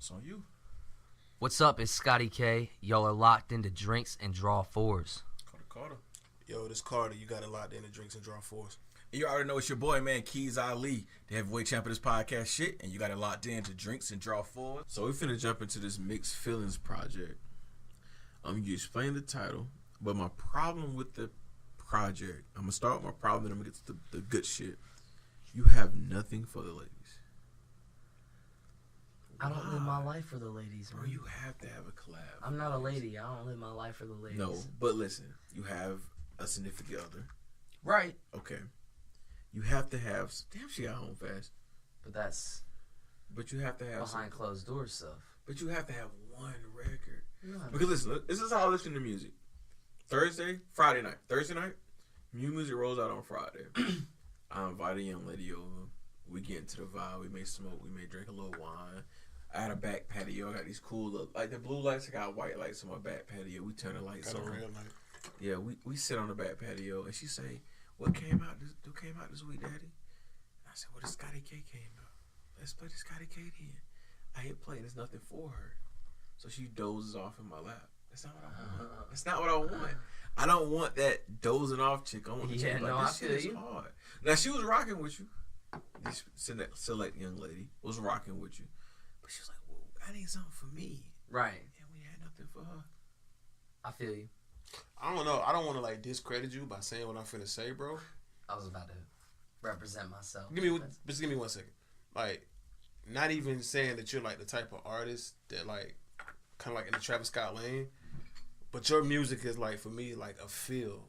It's on you. What's up? It's Scotty K. Y'all are locked into Drinks and Draw Fours. Carter. Yo, this Carter, you got it locked into Drinks and Draw Fours. You already know it's your boy, man, Keys Ali, the heavyweight champ of this podcast shit, and you got it locked into Drinks and Draw Fours. So we finna jump into this Mixxxed Feelings project. You explained the title, but my problem with the project, I'm gonna start with my problem, then I'm gonna get to the good shit. You have nothing for the ladies. I don't live my life for the ladies, man. Bro, you have to have a collab. I'm not a lady. I don't live my life for the ladies. No, but listen, you have a significant other. Right. Okay. You have to have. Damn, she got home fast. But that's. But you have to have behind closed doors stuff. But you have to have one record. No. Because listen, this is how I listen to music. Friday night. Thursday night, new music rolls out on Friday. I invite a young lady over. We get into the vibe. We may smoke. We may drink a little wine. I had a back patio. I got these cool, like the blue lights. I got white lights on my back patio. We turn the lights on. Yeah, we sit on the back patio, and she say, "What came out this week, Daddy?" And I said, "Well, the Scotty K came out. Let's play the Scotty K then." I hit play, and there's nothing for her, so she dozes off in my lap. That's not what I want. That's not what I want. I don't want that dozing off chick. I want the chick like, this shit is hard. Now she was rocking with you. This select young lady was rocking with you. But she was like, "Whoa, I need something for me." Right. And we had nothing for her. I feel you. I don't know. I don't want to like discredit you by saying what I'm finna say, bro. I was about to represent myself. Just give me 1 second. Like, not even saying that you're like the type of artist that like, kind of like in the Travis Scott lane, but your music is like for me like a feel,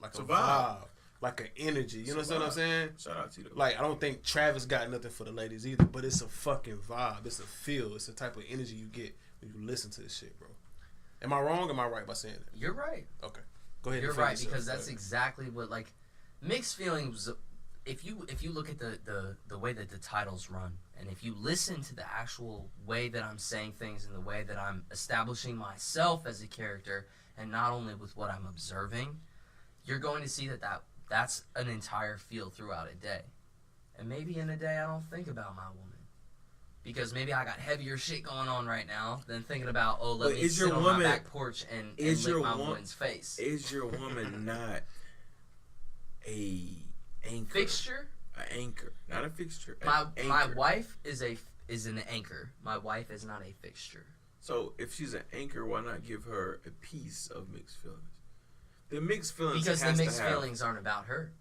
like a vibe. Like an energy, you know what I'm saying? Shout out to you. Like, I don't think Travis got nothing for the ladies either, but it's a fucking vibe. It's a feel. It's the type of energy you get when you listen to this shit, bro. Am I wrong or am I right by saying that? You're right. Okay. Go ahead. You're right, because that's exactly what, like, Mixxxed Feelings, if you look at the way that the titles run, and if you listen to the actual way that I'm saying things and the way that I'm establishing myself as a character, and not only with what I'm observing, you're going to see that's an entire feel throughout a day. And maybe in a day I don't think about my woman. Because maybe I got heavier shit going on right now than thinking about, let me sit on my back porch and lick my woman's face. Is your woman not a anchor? Fixture? An anchor. Not a fixture. My wife is an anchor. My wife is not a fixture. So if she's an anchor, why not give her a piece of Mixxxed Feelings? The Mixxxed Feelings because the Mixxxed Feelings aren't about her.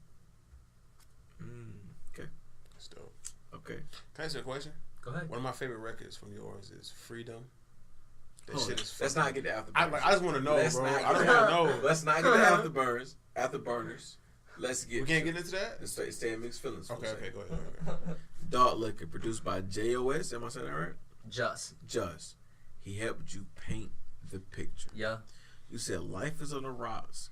Okay. That's dope. Okay. Can I ask you a question? Go ahead. One of my favorite records from yours is Freedom. That shit is let's not get to AFTRBRNRS. I just want to know, bro. I just want to know. Let's not get to AFTRBRNRS. Let's get. We can't get into that? Let's stay in Mixxxed Feelings. Okay, go ahead. Dark Liquor, produced by JOS. Am I saying that right? Just. He helped you paint the picture. Yeah. You said life is on the rocks.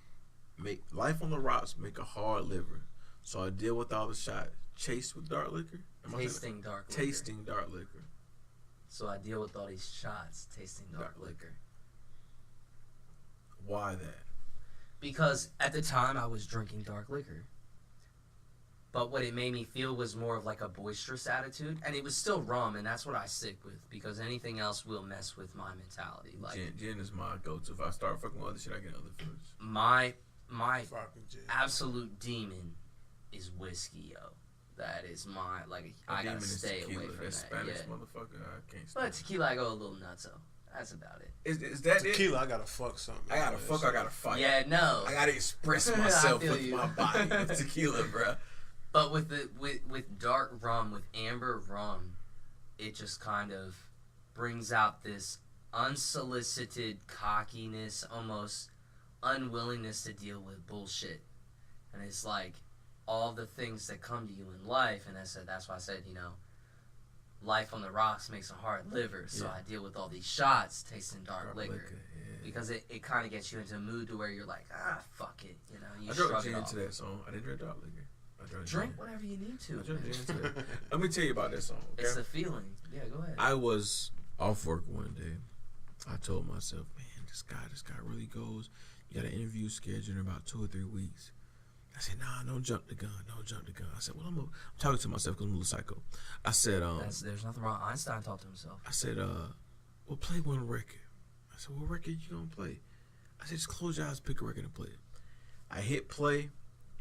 Life on the rocks make a hard liver. So I deal with all the shots. Chased with dark liquor? Tasting dark liquor. Tasting dark liquor. So I deal with all these shots tasting dark liquor. Why that? Because at the time I was drinking dark liquor. But what it made me feel was more of like a boisterous attitude. And it was still rum, and that's what I stick with. Because anything else will mess with my mentality. Like Gin is my go-to. If I start fucking with other shit, I get other feelings. My absolute demon is whiskey, yo. That is my, like, I gotta stay away from that. Spanish motherfucker, I can't stand. But tequila, I go a little nutso. That's about it. Is that tequila? I gotta fuck something. I gotta fuck. I gotta fight. Yeah, no. I gotta express myself with my body with tequila, bro. But with dark rum, with amber rum, it just kind of brings out this unsolicited cockiness, almost unwillingness to deal with bullshit. And it's like all the things that come to you in life, and that's why I said, life on the rocks makes a hard liver, so I deal with all these shots tasting dark liquor. Because it kind of gets you into a mood to where you're like, fuck it, you I drank gin to that song. I didn't drink dark liquor. Drink whatever you need to. I drank gin to that. Let me tell you about that song, okay? It's a feeling. Yeah, go ahead. I was off work one day. I told myself, man, this guy really goes. You got an interview scheduled in about 2 or 3 weeks. I said, nah, don't jump the gun. Don't jump the gun. I said, well, I'm talking to myself because I'm a little psycho. I said, there's nothing wrong. Einstein talked to himself. I said, well, play one record. I said, what record you gonna play? I said, just close your eyes, pick a record and play it. I hit play,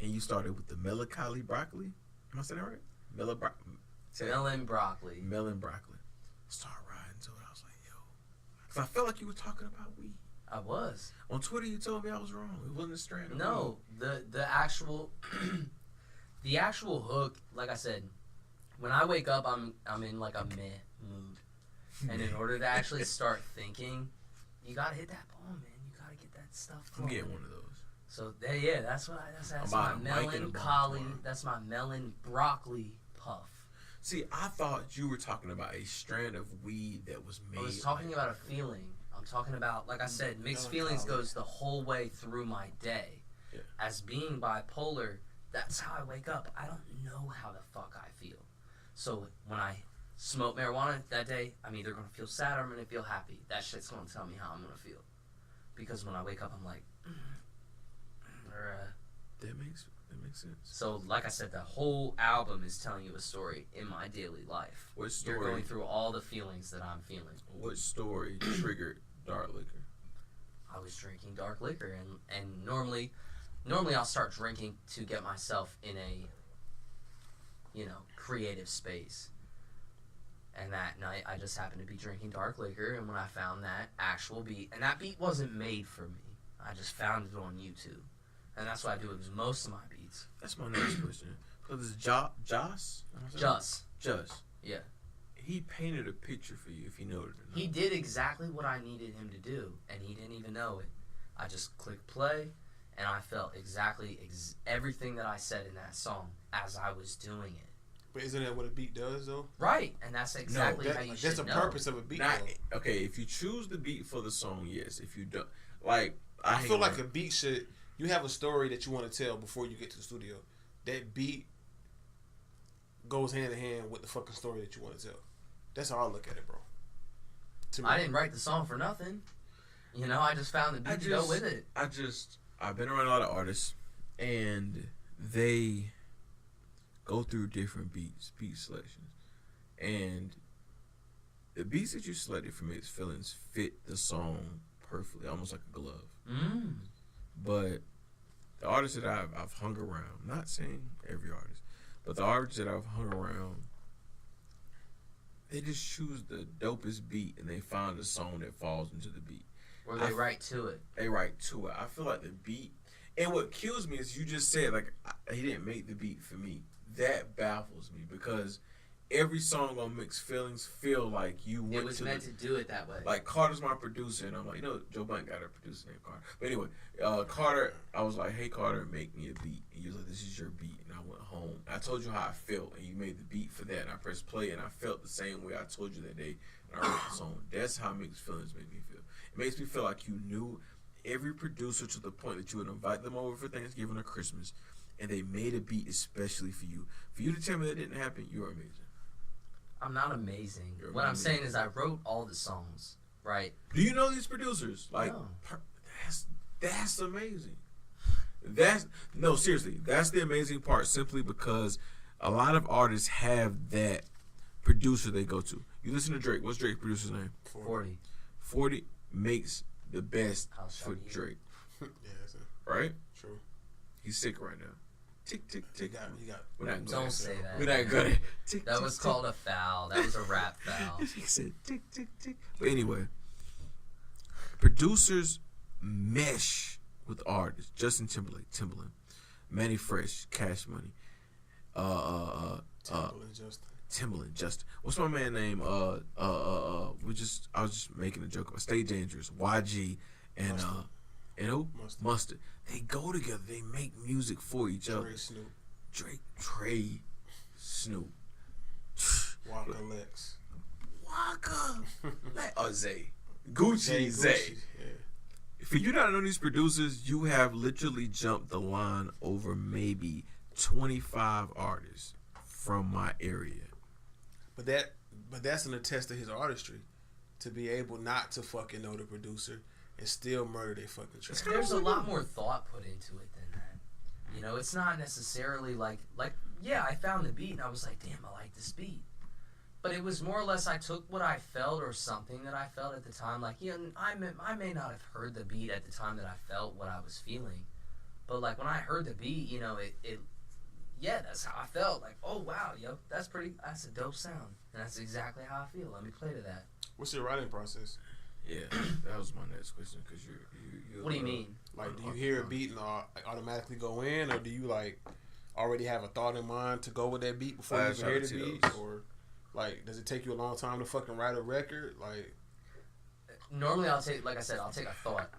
and you started with the melancholy broccoli. Am I saying that right? Melon broccoli. Melon broccoli. Start riding to it. I was like, yo. Because I felt like you were talking about weed. I was. On Twitter, you told me I was wrong. It wasn't a strand of No, the actual the actual hook, like I said, when I wake up, I'm in like a meh mood. And in order to actually start thinking, you gotta hit that ball, man. You gotta get that stuff flowing. I'm getting one of those. So yeah, that's my melancholy. That's my melon broccoli puff. See, I thought you were talking about a strand of weed that was made. I was talking about a feeling. I'm talking about, like I said, mixed feelings goes the whole way through my day. Yeah. As being bipolar, that's how I wake up. I don't know how the fuck I feel. So when I smoke marijuana that day, I'm either going to feel sad or I'm going to feel happy. That shit's going to tell me how I'm going to feel. Because when I wake up, I'm like, That makes sense. So, like I said, the whole album is telling you a story in my daily life. What story? You're going through all the feelings that I'm feeling. What story triggered dark liquor? I was drinking dark liquor, and normally I'll start drinking to get myself in a, creative space. And that night, I just happened to be drinking dark liquor, and when I found that actual beat, and that beat wasn't made for me, I just found it on YouTube. And that's what I do with most of my beats. That's my next question. So this is Joss? Just. Yeah. He painted a picture for you, if you know it or not. He did exactly what I needed him to do, and he didn't even know it. I just clicked play, and I felt exactly everything that I said in that song as I was doing it. But isn't that what a beat does, though? Right, and that's exactly how you should know. That's the purpose of a beat, okay, if you choose the beat for the song, yes. If you don't, I feel like a beat should... You have a story that you want to tell before you get to the studio. That beat goes hand in hand with the fucking story that you want to tell. That's how I look at it, bro. I didn't write the song for nothing. I just found the beat to go with it. I've been around a lot of artists, and they go through different beat selections. And the beats that you selected for Mixxxed Feelings fit the song perfectly, almost like a glove. But the artists that I've hung around, not saying every artist, but the artists that I've hung around, they just choose the dopest beat and they find a song that falls into the beat. Or they write to it. They write to it. I feel like the beat, and what kills me is you just said, he didn't make the beat for me. That baffles me because every song on Mixxxed Feelings feel like you went to... It was meant to do it that way. Like, Carter's my producer, and I'm like, Joe Blunt got a producer named Carter. But anyway, Carter, I was like, hey, Carter, make me a beat. And he was like, this is your beat. And I went home. I told you how I felt, and you made the beat for that. And I pressed play, and I felt the same way I told you that day. And I wrote the song. That's how Mixxxed Feelings made me feel. It makes me feel like you knew every producer to the point that you would invite them over for Thanksgiving or Christmas, and they made a beat especially for you. For you to tell me that didn't happen, you're amazing. I'm not amazing. What I'm saying is I wrote all the songs, right? Do you know these producers? No. That's amazing. No, seriously. That's the amazing part, simply because a lot of artists have that producer they go to. You listen to Drake. What's Drake's producer's name? 40. 40 makes the best for Drake. Yeah, that's it. Right? True. He's sick right now. Tick, tick, tick. He got Don't say that. We're not gonna. Tick, that tick, was tick. called a foul. That was a rap foul. He said tick, tick, tick. But anyway, producers mesh with artists. Justin Timberlake, Timbaland, Manny Fresh, Cash Money, Timbaland, Justin. What's my man name? I was just making a joke about Stay Dangerous, YG, and who? Mustard. They go together. They make music for each other. Drake, Trey, Snoop. Waka Lex. Waka. Zay. Gucci, Zay. Yeah. For you not to know these producers, you have literally jumped the line over maybe 25 artists from my area. But that's an attest to his artistry, to be able not to fucking know the producer and still murder their fucking track. There's a lot more thought put into it than that. You know, it's not necessarily like yeah, I found the beat and I was like, damn, I like this beat. But it was more or less I took what I felt or something that I felt at the time. Like, you know, I may not have heard the beat at the time that I felt what I was feeling. But, like, when I heard the beat, you know, yeah, that's how I felt. Like, oh, wow, yo, that's a dope sound. And that's exactly how I feel. Let me play to that. What's your writing process? Yeah, that was my next question. Because you What do you mean? Like, do you hear a beat and automatically go in? Or do you, like, already have a thought in mind to go with that beat before you even hear the beat? Or, like, does it take you a long time to fucking write a record? Like, normally I'll take a thought.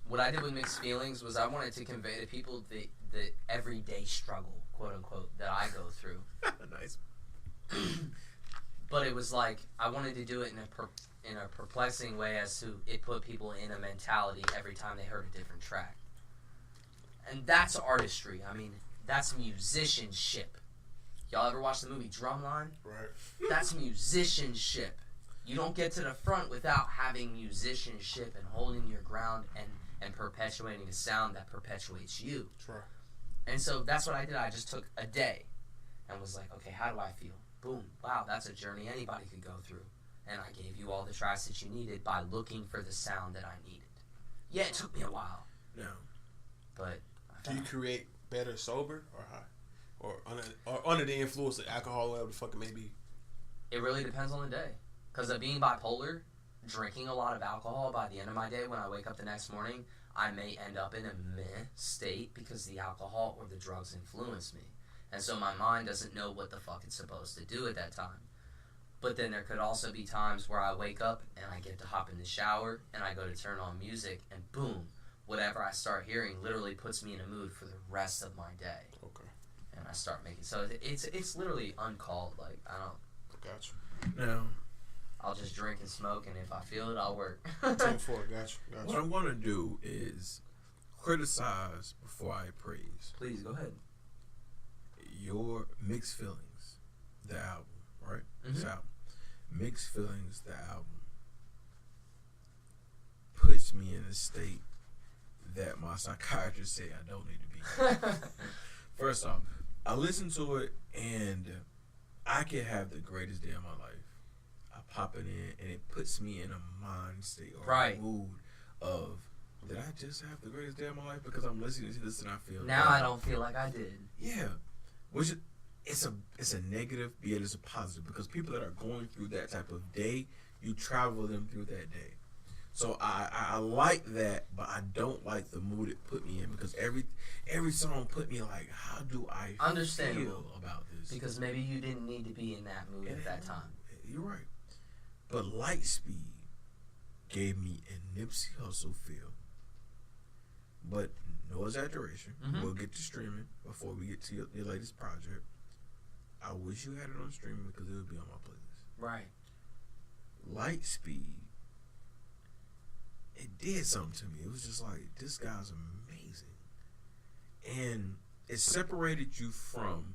What I did with Mixxxed Feelings was I wanted to convey to people the everyday struggle, quote unquote, that I go through. Nice. But it was like I wanted to do it in a perplexing way as to it put people in a mentality every time they heard a different track. And that's artistry. I mean, that's musicianship. Y'all ever watch the movie Drumline? right. That's musicianship. You don't get to the front without having musicianship and holding your ground and perpetuating a sound that perpetuates you. Sure. And so that's what I did. I just took a day and was like, okay, how do I feel? Boom. Wow, that's a journey anybody could go through. And I gave you all the tracks that you needed by looking for the sound that I needed. Yeah, it took me a while. No. But Do you create better sober or high? Or under the influence of alcohol or whatever the fuck it may be? it really depends on the day. Because of being bipolar, drinking a lot of alcohol, by the end of my day, when I wake up the next morning, I may end up in a meh state because the alcohol or the drugs influence me. And so my mind doesn't know what the fuck it's supposed to do at that time. But then there could also be times where I wake up and I get to hop in the shower and I go to turn on music and boom, whatever I start hearing literally puts me in a mood for the rest of my day. Okay. And I start making, so it's literally uncalled. Like, I don't. Got you. Now, I'll just drink and smoke, and if I feel it, I'll work. 10-4, got you. What I'm going to do is criticize before I praise. Please, go ahead. Your Mixxxed Feelings, the album, right? Mm-hmm. This album. Mixxxed Feelings, the album, puts me in a state that my psychiatrist say I don't need to be. First off, I listen to it and I can have the greatest day of my life. I pop it in and it puts me in a mind state or a mood of, did I just have the greatest day of my life because I'm listening to this and I feel now bad? I don't feel like I did. Yeah. Which it's a negative, yet it's a positive, because people that are going through that type of day, you travel them through that day. So I like that, but I don't like the mood it put me in, because every song put me like, how do I feel about this? Because maybe you didn't need to be in that mood at that time. You're right. But Lightspeed gave me a Nipsey Hussle feel. But no exaggeration. Mm-hmm. We'll get to streaming before we get to your latest project. I wish you had it on streaming because it would be on my playlist. Right. Lightspeed, it did something to me. It was just like, this guy's amazing. And it separated you from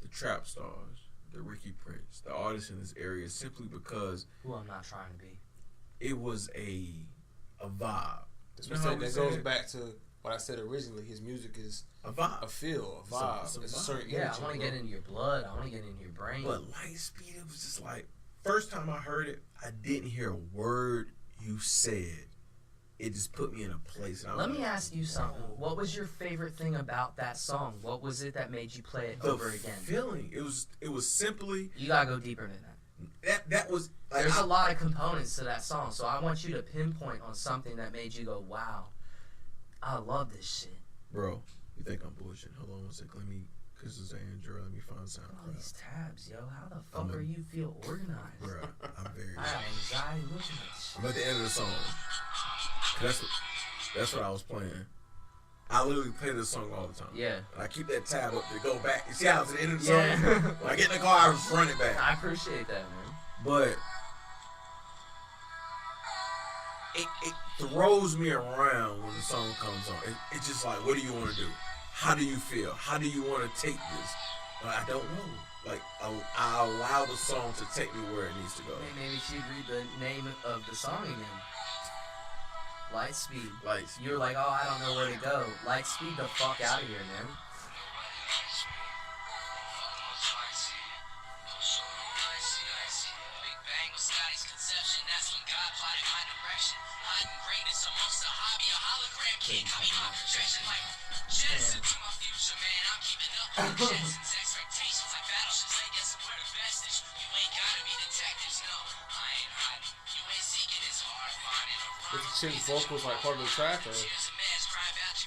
the trap stars, the Ricky Prince, the artists in this area, simply because Who I'm not trying to be. it was a vibe. That goes back to what I said originally. His music is a vibe, a feel, a vibe. It's a certain yeah, energy. I want to get into your blood. I want to get into your brain. But Lightspeed, it was just like, first time I heard it, I didn't hear a word you said. It just put me in a place. And Let me ask you something. What was your favorite thing about that song? What was it that made you play it over again? Feeling. It was simply. You gotta go deeper than that. That was. Like, There's a lot of components to that song, so I want you to pinpoint on something that made you go, "Wow, I love this shit." Bro, you think I'm bullshitting? Hold on one second. Let me. This is Andrew. Let me find All SoundCloud. these tabs, yo. How the fuck are you feel organized? Bro, I'm very. I have anxiety looking at this shit. I'm at the end of the song. That's what I was playing. I literally play this song all the time. Yeah. And I keep that tab up to go back. You see how it's at the end of the song? Yeah. When I get in the car, I just run it back. I appreciate that, man. But it throws me around when the song comes on. It's just like, what do you want to do? How do you feel? How do you want to take this? I don't know. Like, I allow the song to take me where it needs to go. Maybe she'd read the name of the song again. Lightspeed. Lightspeed. You're like, oh, I don't know where to go. Lightspeed the fuck out of here, man. With the chick's vocals like part of the track, or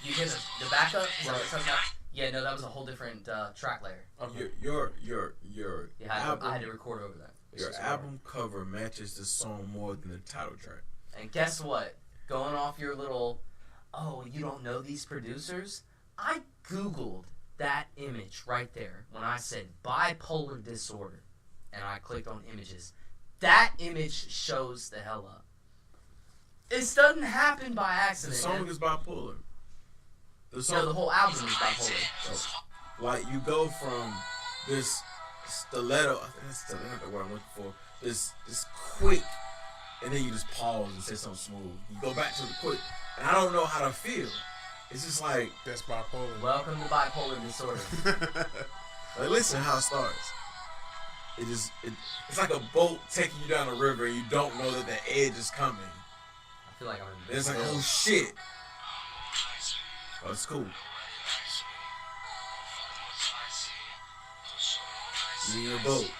You get the backup? Is that what Right. you're talking about? Yeah, no, that was a whole different track layer. okay. Your Yeah, I had to record over that. your album cover matches the song more than the title track. And guess what? Going off your little, oh, you don't know these producers? I Googled that image right there when I said bipolar disorder. And I clicked on images. That image shows the hell up. This doesn't happen by The accident. song man. is bipolar. The No, song, the whole album is bipolar. like you go from this stiletto, I think that's stiletto the word I'm looking for. This quick, and then you just pause and say something smooth. You go back to the quick, and I don't know how to feel. It's just like, That's bipolar. Welcome to bipolar disorder. like listen how it starts. It's like a boat taking you down a river, and you don't know that the edge is coming. I feel like I'm in It's like, oh shit. Oh, it's cool. You in your boat.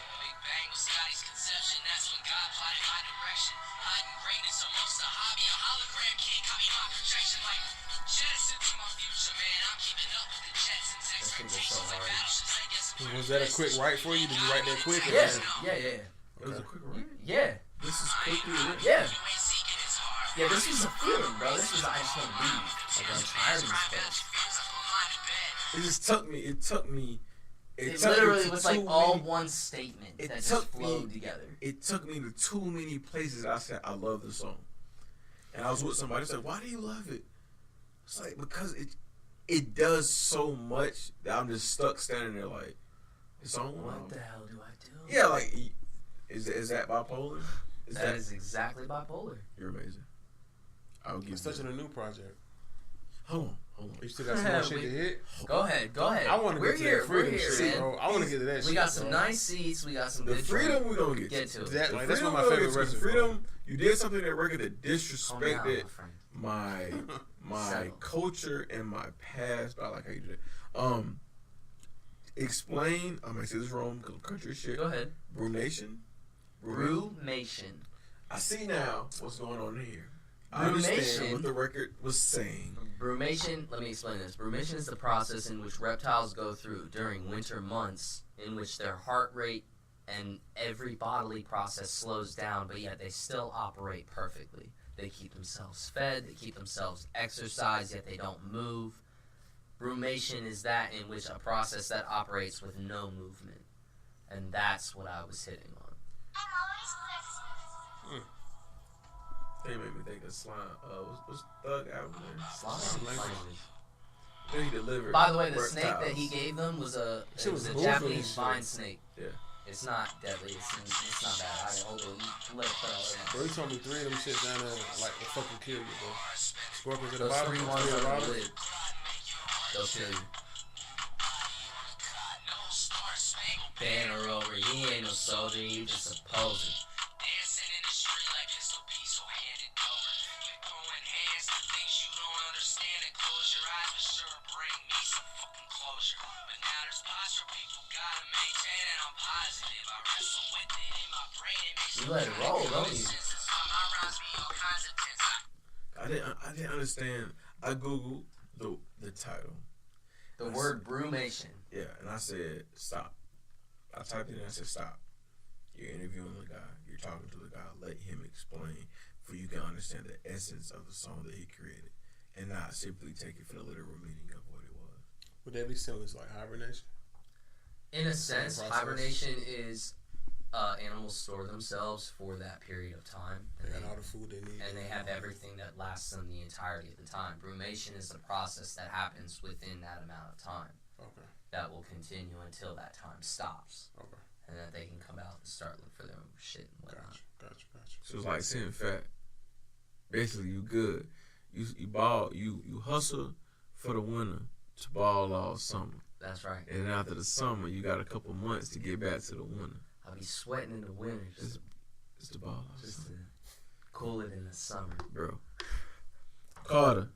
Was that a quick write for you? Did you write that quick? or- Yeah. It was a quick run. Yeah. This is quickly written. Yeah. Yeah, this was a feeling, bro. This was, I just want to leave. Like, I'm tired of this place. It just took me. It took me. It took me literally to was too like all many- one statement It that just took flowed me- together. It took me to too many places. I said I love this song, and I was with somebody. Said, "Why do you love it?" It's like because it does so much that I'm just stuck standing there like, it's on. What the hell do I do? Yeah, like is that bipolar? That is exactly bipolar. You're amazing. I'll give It's you. touching a new project. Hold on. You still got some more shit to hit. Go ahead. I want to We're get to here. that freedom We're here, shit, man. bro. I want to get to that shit. We got some bro. nice seats. We got some The good freedom drink. we gonna get Get to. to it. That, The like, that's one freedom of my we gonna favorite get to. records. Freedom. You did something that record that Calm down, disrespected my friend. my Settle. culture and my past. But I like how you did it. Explain. I might say this wrong because country shit. Go ahead. Brew Nation. Brewmation. I see now what's going on here. I Brewmation. understand what the record was saying. Brumation, let me explain this. Brumation is the process in which reptiles go through during winter months in which their heart rate and every bodily process slows down, but yet they still operate perfectly. They keep themselves fed, they keep themselves exercised, yet they don't move. Brumation is that in which a process that operates with no movement. And that's what I was hitting on. They made me think of Slime. What's Thug album name? Slime language. Then he delivered. By the way, the reptiles. snake that he gave them was a, Shit it was was a moving Japanese and shit. vine snake. Yeah. It's not deadly. It's not bad. I hold it. Let it put out. Bro, you told me 3 of them shit down there like will fucking kill you, bro. Scorpions at the Those bottom, 3 three ones at the on the bottom. lid. They'll kill you. Banner over, he ain't no soldier, he just a poser. Dancing in the street like pistol piece, so hand it over. You throwing hands to things you don't understand and close your eyes, but sure bring me some fucking closure. But now there's posture people gotta maintain, and I'm positive. I wrestle with it in my brain, it makes You let it roll, don't you? my rhymes be all kinds of tense. I didn't understand. I googled the title. The word brumation. Yeah, and I said stop. I typed it in and I said stop. You're interviewing the guy. You're talking to the guy. Let him explain for you can understand the essence of the song that he created, and not simply take it for the literal meaning of what it was. Would that be similar to like hibernation? In a sense, process. hibernation is animals store themselves for that period of time. They got all the food they need. And they have everything that lasts them the entirety of the time. Brumation is a process that happens within that amount of time. Okay. That will continue until that time stops. Okay. And then they can come out and start looking for their own shit and whatnot. Gotcha. So it's like seeing fat. Basically, you good. You ball. You hustle for the winter to ball all summer. That's right. And then after the summer, you got a couple months to get back to the winter. I'll be sweating in the winter It's the ball. just to cool it in the summer. Bro. Carter,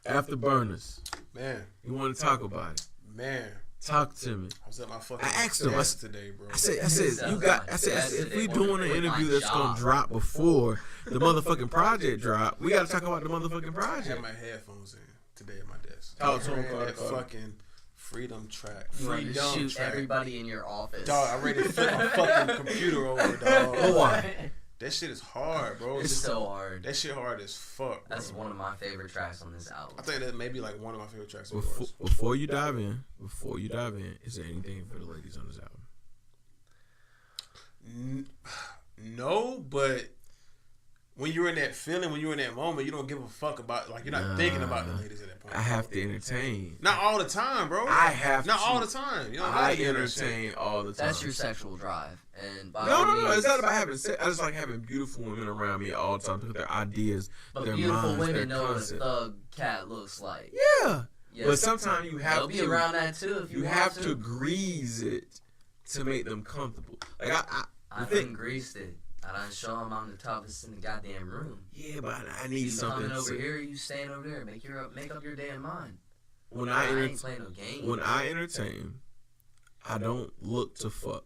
AFTRBRNRS. Man, You want to talk about it? man. Talk to me. I was at my fucking I asked him, desk today, bro. I said, if we doing an interview that's gonna drop before the motherfucking project drop, we gotta talk about the motherfucking I had project. my headphones in today at my desk. Talk to him, Man, Carter, that Carter. fucking Freedom track. You want to Freedom shoot track. everybody in your office. Dog, I ready to flip my fucking computer over, dog. Oh, why? That shit is hard, bro. It's so hard. That shit hard as fuck, bro. That's one of my favorite tracks on this album. I think that may be like one of my favorite tracks. Before you dive in, is there anything for the ladies on this album? No, but when you're in that feeling, when you're in that moment, you don't give a fuck about, like, you're not thinking about the ladies at that point. I have to entertain. Not all the time, bro. I have Not to. all the time. You know, I gotta entertain all the time. That's your sexual drive. And by No, all no, no. means- It's not about having sex. I just like having beautiful women around me all the time because their ideas, But their beautiful minds, their women know what a concept. thug cat looks like. Yeah. Yes. But sometimes you have They'll be around that too if you, you want have to grease it to make them comfortable. Like I done greased it. I done show them I'm the toughest in the goddamn room. yeah, but I need You something. coming over to, here, you staying over there. Make up your damn mind. when I I ain't playing no game. when I entertain, I don't look to fuck.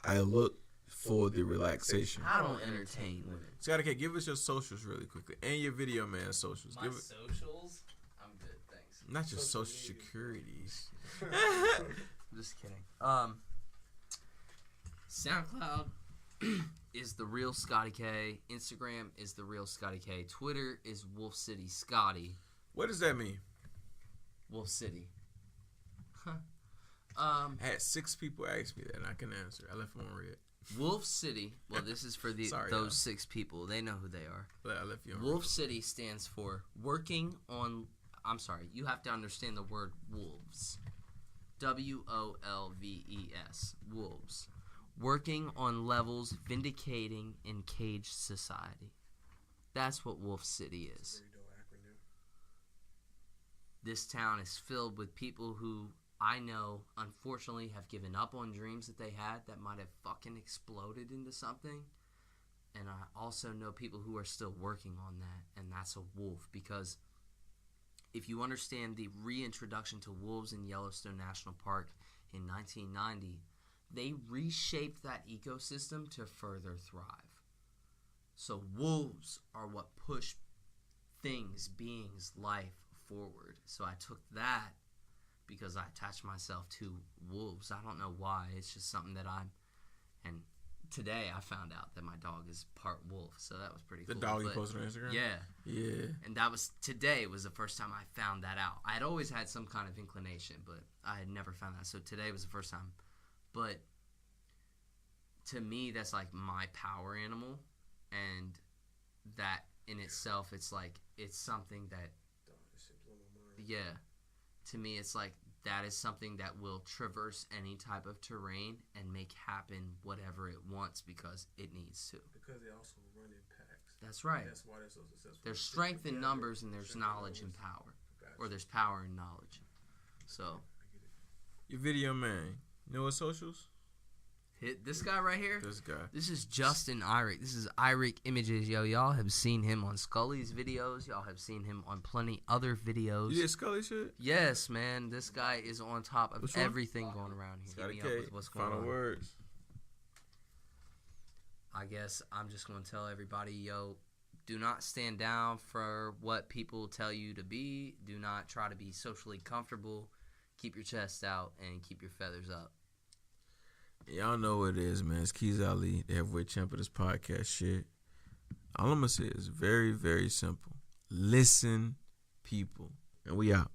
I look for the relaxation. I don't entertain women. Scotty K, give us your socials really quickly and your video man socials. My Give it, socials? I'm good, thanks. not your social securities. I'm just kidding. SoundCloud is the real Scotty K. Instagram is the real Scotty K. Twitter is WolfCity Scotty. What does that mean? WolfCity. I had 6 people ask me that, and I can answer. I left one red. WolfCity. Well, this is for Sorry, those y'all. 6 people. They know who they are. But I left you on WolfCity stands for working on. I'm sorry. You have to understand the word wolves. WOLVES. Wolves. Working on levels, vindicating in caged society. That's what WolfCity is. This town is filled with people who I know, unfortunately, have given up on dreams that they had that might have fucking exploded into something. And I also know people who are still working on that, and that's a wolf. Because if you understand the reintroduction to wolves in Yellowstone National Park in 1990, they reshaped that ecosystem to further thrive. So wolves are what push things, beings, life forward. So I took that because I attached myself to wolves. I don't know why. It's just something that and today I found out that my dog is part wolf. So that was pretty the cool. dog you But posted on Instagram? yeah. Yeah. And today was the first time I found that out. I had always had some kind of inclination, but I had never found that. So today was the first time. But to me, that's like my power animal. And that in itself, it's something that, yeah, to me, it's like that is something that will traverse any type of terrain and make happen whatever it wants because it needs to. Because they also run in packs. That's right. That's why they're so successful. There's strength in numbers and there's knowledge and power. Or there's power in knowledge. So, Your video man. You know what socials? hit this guy right here. This guy. This is Justin Irick. This is Irick Images, yo. Y'all have seen him on Scully's videos. Y'all have seen him on plenty other videos. You did Scully shit? Yes, man. This guy is on top of Which one? everything going around here. Scotty Hit me K. up with what's going Final on. words. I guess I'm just going to tell everybody, yo, do not stand down for what people tell you to be. Do not try to be socially comfortable. Keep your chest out and keep your feathers up. Y'all know what it is, man. It's Keys Ali, the heavyweight champ of this podcast shit. All I'm going to say is very, very simple. Listen, people. And we out.